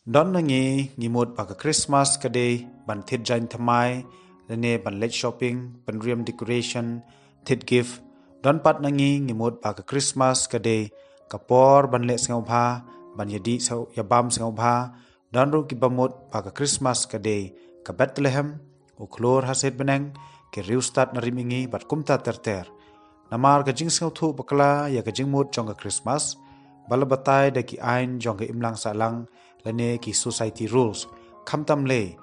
Don nangi ngimut baka Christmas kade ban thit jain thamai lene ban late shopping ban riam decoration thit gift don pat nangi ngimut baka Christmas kade kapor ban let sngau bha ban yadi sau yabam sngau bha don ru ki bamut baka Christmas kade ka Bethlehem uklor haset beneng ke riustat na rimingi bat kumta terter namar ka jing sngau thu bakla ya ka jing mut jong ka Christmas balabatai da ki ain jong ka imlang salang lane ki society rules khamtam le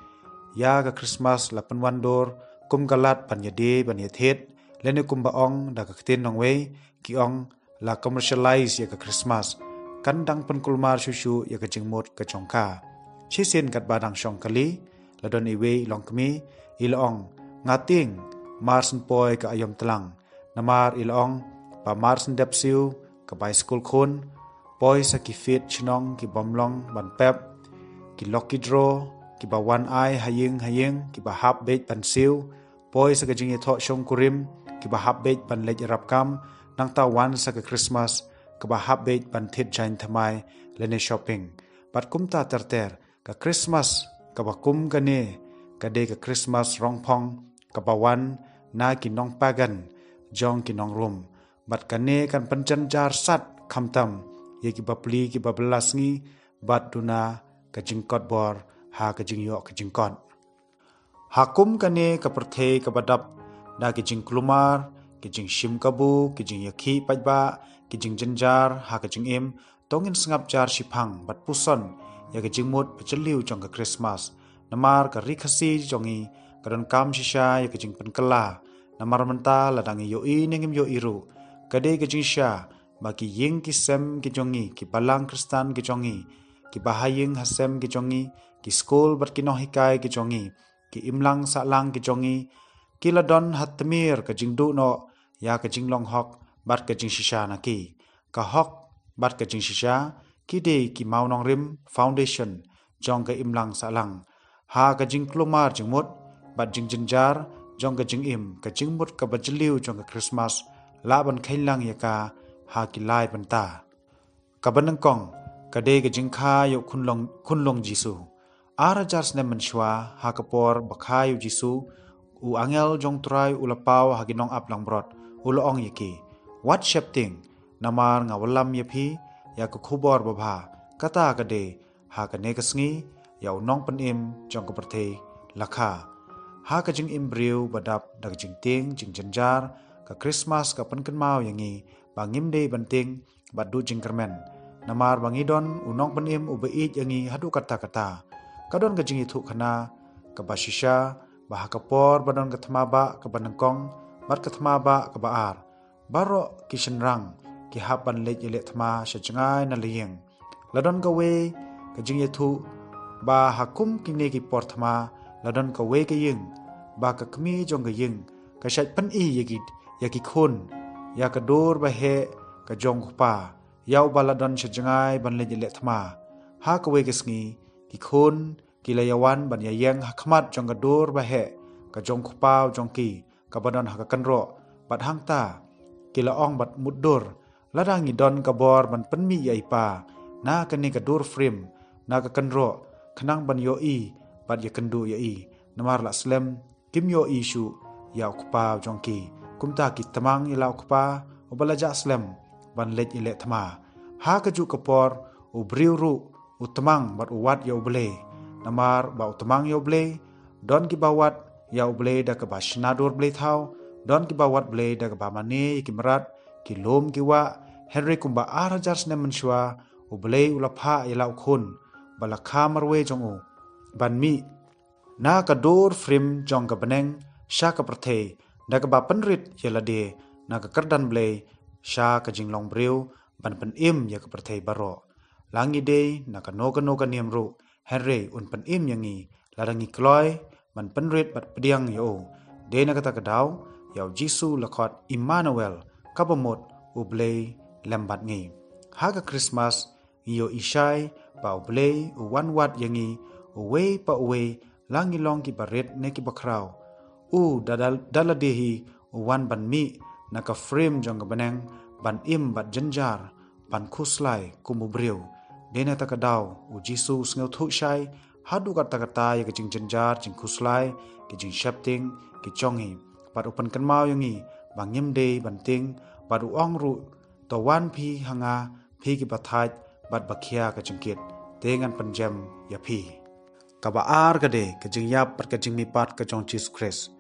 ya ka Christmas la panwan dor kum galat pan yade ban yathet lane kum ba ong da ka tin nong we ki ong la commercialize ya ka Christmas kan dang pan kulmar shushu ya ka jingmot ka chongka chisen kat badang shong kali la don iwe long kmi ilong ngating marsen poi ka ayom tlang namar ilong pa marsen depsiu ka by school khun poi sa ki fit chnong ki bomlong ban pep ki lucky draw ki ba one eye haying ki ba half bait ban siu poi sa ka jing tho shong kurim ki ba half bait ban lej rap kam nang ta wan sa ka Christmas ki ba half bait ban thit jain thamai lene shopping pat kumta terter ka Christmas ka ba kum ka ne ka de ka Christmas rongphong ka ba wan na ki nong pagan jong ki nong rum bat ka ne kan panchan jar sat khamtam ye ki bapli ki bablas ngi bat duna ka jingkot bor ha ka jingyo ka jingkot hakum kane ka perthe ka badap da ki jingklumar ki jing shim kabu ki jing yakhi pajba ki jing janjar ha ka jing im tongin sngap jar shiphang bat puson ya ka jingmut pachliu jong ka Christmas namar ka rikhasi jongi karon kam shisha ya ka jing pankala namar manta ladangi yo i nengim yo iru kade ka jing sha baki ying ki sem ki jongi ki balang kristan ki jongi ki bahaying hasem ki jongi ki school bat ki no hikai ki jongi ki imlang salang ki jongi ki ladon hatmir ka jingdu no ya ka jinglong hok bat ka jing shisha na ki ka hok bat ka jing shisha ki de ki maunong rim foundation jong ka imlang salang ha ka jing klumar jingmut bat jing jinjar jong ka jing im ka jingmut ka bajliu jong ka Christmas laban khailang ya ka ha ki lai banta kabanang kong kade ke jingkha yo kunlong jisu ara jars ne manshwa ha kapor bakha yo jisu u angel jong trai ulapau ha ginong aplang brot ulong yeki what shapting namar ngawalam yepi ya ku khubor babha kata kade ha kane kasngi ya unong panim jong ka perthe lakha ha ka jing imbriu badap dag jing ting jing janjar ka Christmas ka pankan mau yangi bangim de banting badu jingkermen namar bangidon unong panim ubeit yangi hadu kata-kata kadon gajing itu khana ka basisha bah kapor badon kathmaba ka banangkong bat kathmaba ka baar baro kishenrang ki hapan lej ile thma shachngai na liyeng ladon ka we gajing itu ba hakum kine ki porthma ladon ka we ka ying ba ka kmi jong ka ying ka shat pan i yaki khun ya ka dur ba he ka jong pa yaw baladon shajngai ban le le thma ha ka we kisngi ki khun ki layawan ban yayang hakmat jong ka dur ba he ka jong pa jong ki ka badon ha ka kanro bat hangta ki la ong bat muddur ladang idon ka bor ban penmi yai pa na ka ni ka dur frame na ka kanro khnang ban yo i bat ya kandu ya i namar la slem kim yo i shu yaw pa jong ki kumta ki tamang ilaw kpa ubalaja slem ban lej ile thma ha ka ju kapor ubriu ru utamang bat uwat ya uble namar ba utamang ya uble don ki bawat ya uble da ka bashnadur ble thau don ki bawat ble da ka bamane ki marat ki lom ki wa henry kumba arajars ne manshwa uble ulapha ilaw khun balakha marwe jongu ban mi na ka dor frame jong ka baneng sha ka prthe da ka ba panrit yelade na ka kardan ble sha ka jinglong breu ban pan im ya ka prthei baro langi de na ka no ka niam ru henry un pan im yangi larangi kloi ban panrit bat pdiang yo de na ka ta ka daw yaw jisu lakhot Emmanuel kabamot uble lambat ngi ha ka Christmas yo ishai ba uble uwan wat yangi uwe pa uwe langi long ki baret ne ki bakraw daladehi uwan ban mi naka frame jong baneng ban im bat janjar ban khuslai kumubriu dena takadaw u Jesus ngau thu shai hadu kata-kata ya kejing jenjar jing kuslai kejing shapting kechongi pat upan kanmau yangi bangim de banting pat uang ru to wan phi hanga phi ki bathaj bat bakhia kejingkit dengan penjam ya phi kabaar gade kejing yap pat kejing mipat kejong Jesus Christ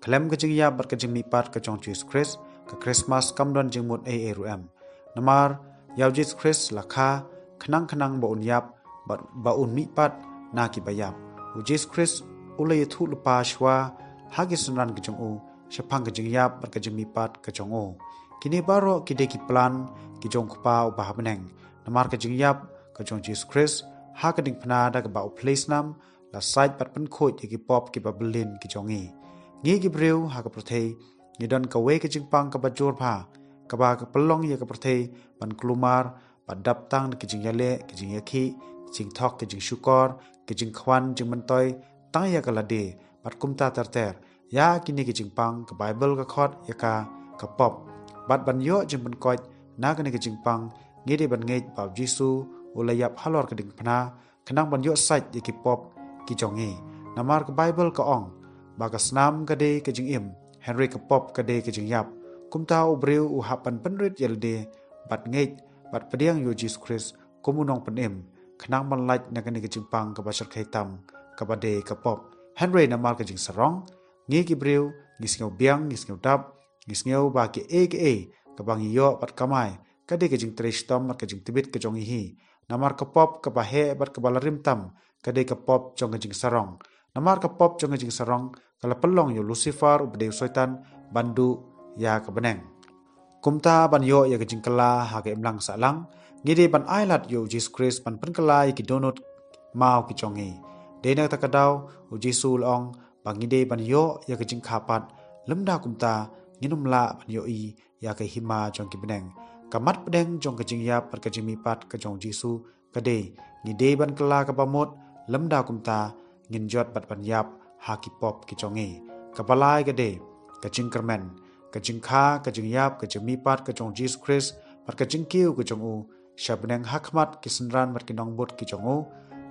klem kejing yap pat kejing mipat kejong Jesus Christ ke Christmas kamdon jingmut ARUM namar yaw Jesus Christ lakha khnang baun yap baun mipat na ki bayap u Jesus Christ ulay thu lupa shwa hagi sunran kejong u shapang kejing yap pat kejing mipat kejong u kini baro kide ki plan kijong kupa ubah beneng namar kejing yap kejong Jesus Christ ha keding pnada ke ba place nam la side pat pen khoi ki pop ki babelin kijongi ngi ki breu ha ka prothe ni don ka we kejing pang ka bajor pha ka ba ka pelong ye ka prothe ban klumar ba dap tang kejing yale kejing yakhi jing thok kejing shukor kejing khwan jing mentoi tang ya ka lade pat kumta terter ya kini kejing pang ka bible ka khot ya ka pop bat ban yo jing ban koi na ka ni kejing pang ngi de ban ngai ba jisu ulayap halor keding pna kenang ban yo site ye ki pop ki jongi namar ka bible ka ong ba ka snam ka de kejing im Henry ka pop ka de kejing yap kumta ubreu u hapan penrit yelde bat ngai bat pediang yo Jesus Christ komunong penim kenang ban lait na ka ni kejing pang ka basar khaitam ka ba de ka pop Henry namar kejing sarong ngi ki breu ngi sngau biang ngi sngau dap ngi sngau ba ki ka bang yo pat kamai ka de kejing tristom mat kejing tibit ka jongi hi namar ka pop ka bahe bat ka balarim tam kadai ka pop jong kejing sarong namar ka pop jong kejing sarong kala pelong yo Lucifer ubde soitan bandu ya ka beneng kumta ban yo ya kejing kala ha ka imlang salang ngide ban ailat yo Jesus Christ ban pen kala ki donut mau ki jongi dena takadaw u Jesus long bangide ban yo ya kejing khapat lemda kumta nginumla ban yo i ya ka hima jong ki beneng kamat pedeng jong kejing yap per kejing mipat kejong Jisu kade ngide ban kala ka bamot lemda kumta ngin jot bat ban yap ha ki pop ki jongi kapalai kade kejing kermen kejing kha kejing yap kejing mipat kejong Jesus Christ per kejing kiu kejong u shabneng hakmat kisenran bat kinong bot ki jong u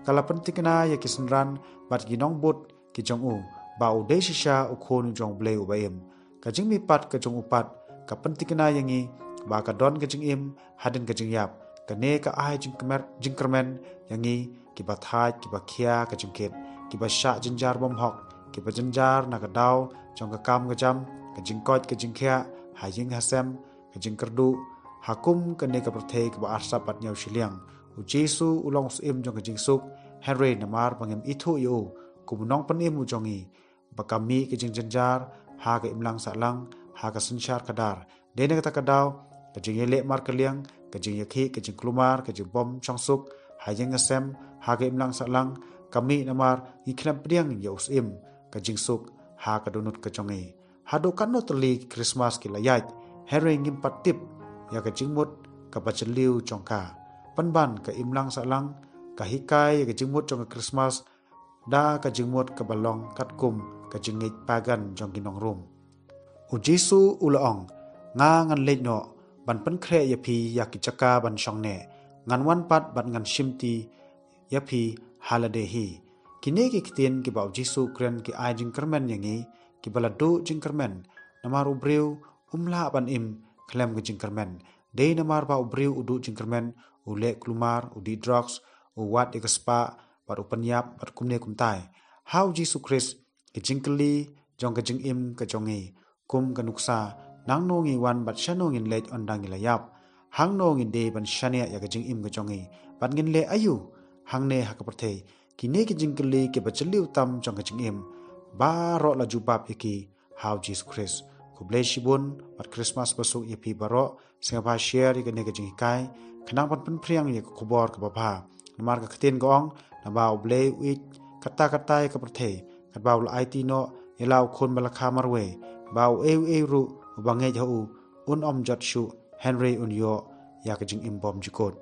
kala pentikna ya kisenran bat kinong bot ki jong u ba u de shisha u khon jong ble u baim kejing mipat kejong upat ka pentikna yangi ba ka don kejing im hadin kejing yap kane ka ai jing kermen yangi ki bathai ki bakhia kejing ket ki ba sha jinjar bom hok ki ba jinjar na ka daw jong ka kam ka jam kejing kot kejing khia hajing hasem kejing kerdu hakum kane ka prthei ki ba arsa pat nyau shiliang u Jesu ulong sim jong kejing suk Henry namar bangem ithu yo kumunong panim u jongi bakami kejing jinjar ha ka imlang salang ha ka sunshar kadar dene kata kadaw kejing yele mar kaliang kejing yakhi kejing klumar kejing bom changsuk hajing asem hage imlang salang kami namar iklam priang yaus im kejing suk ha kadunut kejongi hado kanno terli Christmas ki layat herring im patip ya kejing mut ka bachliu chongka panban ka imlang salang ka hikai kejing mut chong Christmas da kejing mut ka balong katkum kejing ngit pagan jong kinong rum u Jisu ulaong nga ngan leino ban pen khre ya phi ya ki chaka ban songne ngan wan pat ban ngan shimti ya phi holiday hi kine ki kiten ki bau Jisu kren ki ai jing kermen yangi ki baladu jing kermen namar ubreu umla ban im klem ki jing kermen de namar ba ubreu udu jing kermen ule klumar udi drugs u wat ikaspa par upanyap par kumne kumtai how Jisu Christ ki jingkli jong ka jing im ka jongi kum ka nuksa nang no ngi wan bat shano ngin lech ondang ila yap hang no ngin de ban shania ya ka jing im ka jongi bat ngin le ayu hang ne ha ka pathe kine ki jingkli ke bachli utam jong ka jing im ba ro la jubab iki how Jesus Christ ko bless bun bat Christmas basuk yepi baro singa ba share ki ne ka jing kai khnang pan pen priang ye ko khobor ka ba namar ka khatin gong na ba oble wit kata ka pathe kat ba ul IT no yelaw khon balakha marwe ba e ru bangai jau un om jat shu Henry un yo ya ka jing im bom jikot